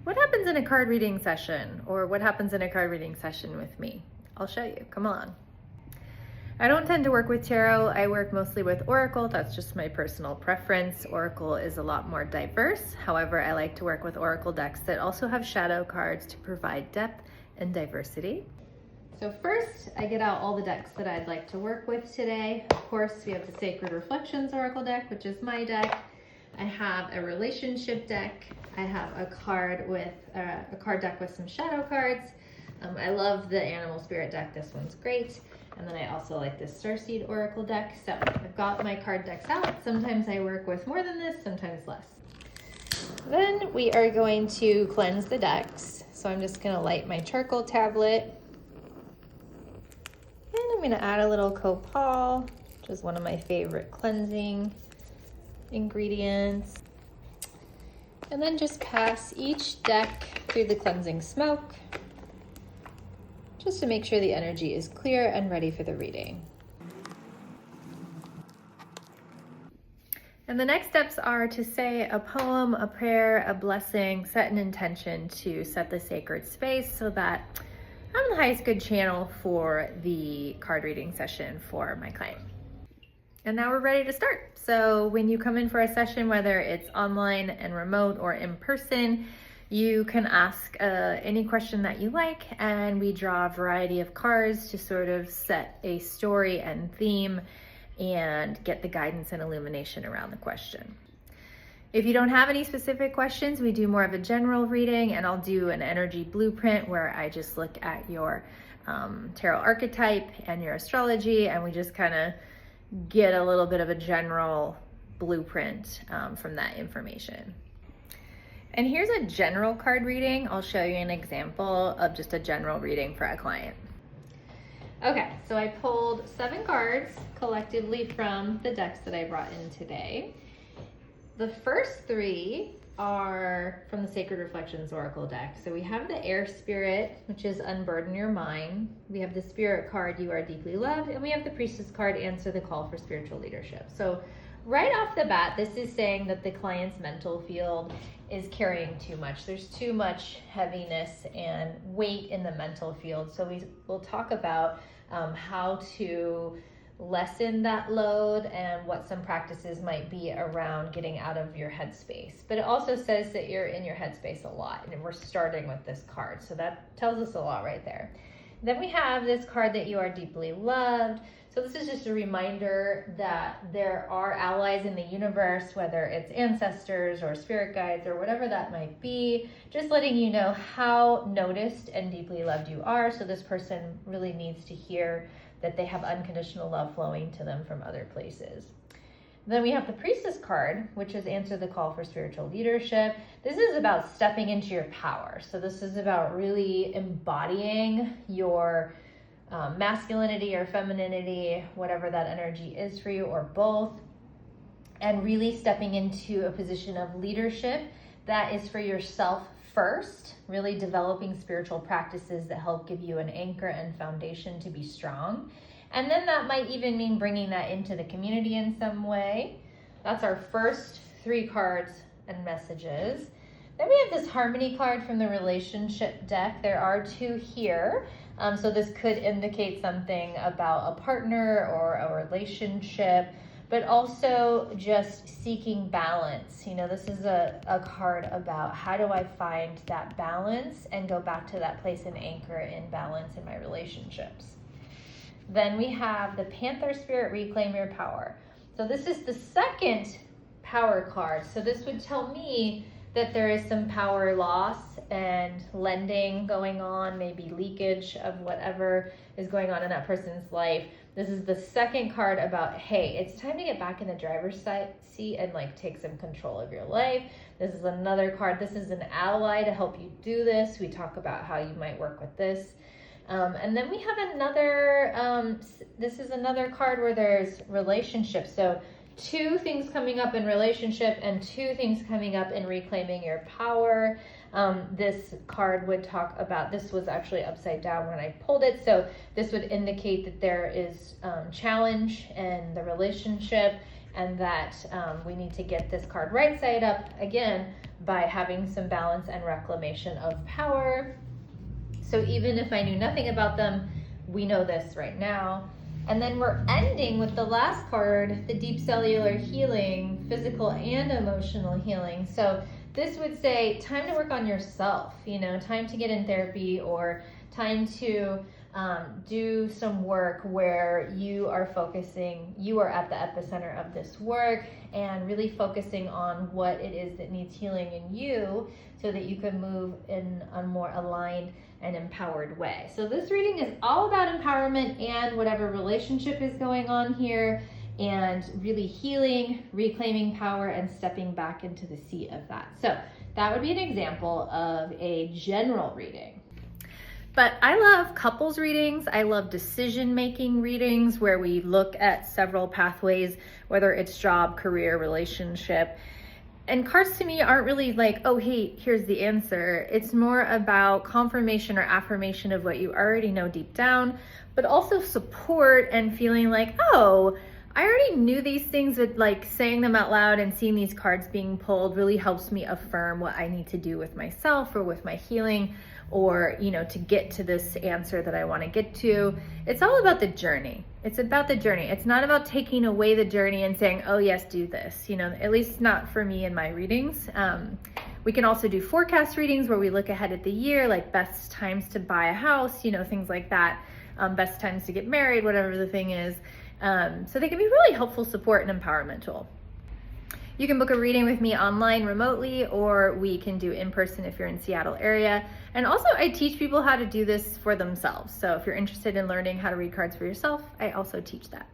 What happens in a card reading session, or what happens in a card reading session with me? I'll show you, come along. I don't tend to work with tarot. I work mostly with Oracle. That's just my personal preference. Oracle is a lot more diverse. However, I like to work with Oracle decks that also have shadow cards to provide depth and diversity. So first, I get out all the decks that I'd like to work with today. Of course, we have the Sacred Reflections Oracle deck, which is my deck. I have a relationship deck. I have a card deck with some shadow cards. I love the Animal Spirit deck. This one's great. And then I also like this Starseed Oracle deck. So I've got my card decks out. Sometimes I work with more than this, sometimes less. Then we are going to cleanse the decks. So I'm just gonna light my charcoal tablet. And I'm gonna add a little copal, which is one of my favorite cleansing ingredients. And then just pass each deck through the cleansing smoke, just to make sure the energy is clear and ready for the reading. And the next steps are to say a poem, a prayer, a blessing, set an intention to set the sacred space so that I'm the highest good channel for the card reading session for my client. And now we're ready to start. So when you come in for a session, whether it's online and remote or in person, you can ask any question that you like, and we draw a variety of cards to sort of set a story and theme and get the guidance and illumination around the question. If you don't have any specific questions, we do more of a general reading, and I'll do an energy blueprint where I just look at your tarot archetype and your astrology, and we just kind of get a little bit of a general blueprint from that information. And here's a general card reading. I'll show you an example of just a general reading for a client. Okay, so I pulled 7 cards collectively from the decks that I brought in today. The first 3 are from the Sacred Reflections Oracle deck. So we have the Air Spirit, which is Unburden Your Mind. We have the Spirit card, You Are Deeply Loved. And we have the Priestess card, Answer the Call for Spiritual Leadership. So right off the bat, this is saying that the client's mental field is carrying too much. There's too much heaviness and weight in the mental field. So we will talk about how to lessen that load and what some practices might be around getting out of your headspace. But it also says that you're in your headspace a lot, and we're starting with this card. So that tells us a lot right there. Then we have this card that You Are Deeply Loved. So this is just a reminder that there are allies in the universe, whether it's ancestors or spirit guides or whatever that might be, just letting you know how noticed and deeply loved you are. So this person really needs to hear that they have unconditional love flowing to them from other places. Then we have the Priestess card, which is Answer the Call for Spiritual Leadership. This is about stepping into your power. So this is about really embodying your masculinity or femininity, whatever that energy is for you, or both, and really stepping into a position of leadership that is for yourself first, really developing spiritual practices that help give you an anchor and foundation to be strong. And then that might even mean bringing that into the community in some way. That's our first 3 cards and messages. Then we have this Harmony card from the relationship deck. There are 2 here. So this could indicate something about a partner or a relationship, but also just seeking balance. You know, this is a card about how do I find that balance and go back to that place and anchor in balance in my relationships. Then we have the Panther Spirit, Reclaim Your Power. So this is the second power card. So this would tell me that there is some power loss and lending going on, maybe leakage of whatever is going on in that person's life. This is the second card about, hey, it's time to get back in the driver's seat and like take some control of your life. This is another card. This is an ally to help you do this. We talk about how you might work with this. And then we have another, this is another card where there's relationships. So 2 things coming up in relationship and 2 things coming up in reclaiming your power. This card would talk about, this was actually upside down when I pulled it. So this would indicate that there is challenge in the relationship and that we need to get this card right side up again by having some balance and reclamation of power. So even if I knew nothing about them, we know this right now. And then we're ending with the last card, the deep cellular healing, physical and emotional healing. So this would say time to work on yourself, time to get in therapy, or time to do some work where you are at the epicenter of this work and really focusing on what it is that needs healing in you so that you can move in a more aligned and empowered way. So this reading is all about empowerment and whatever relationship is going on here, and really healing, reclaiming power, and stepping back into the seat of that. So that would be an example of a general reading. But I love couples readings. I love decision-making readings where we look at several pathways, whether it's job, career, relationship. And cards to me aren't really like, oh, hey, here's the answer. It's more about confirmation or affirmation of what you already know deep down, but also support and feeling like, oh, I already knew these things, but like saying them out loud and seeing these cards being pulled really helps me affirm what I need to do with myself or with my healing, or, to get to this answer that I want to get to. It's all about the journey. It's about the journey. It's not about taking away the journey and saying, oh yes, do this, at least not for me in my readings. We can also do forecast readings where we look ahead at the year, like best times to buy a house, things like that. Best times to get married, whatever the thing is. So they can be really helpful support and empowerment tool. You can book a reading with me online remotely, or we can do in person if you're in Seattle area. And also I teach people how to do this for themselves. So if you're interested in learning how to read cards for yourself, I also teach that.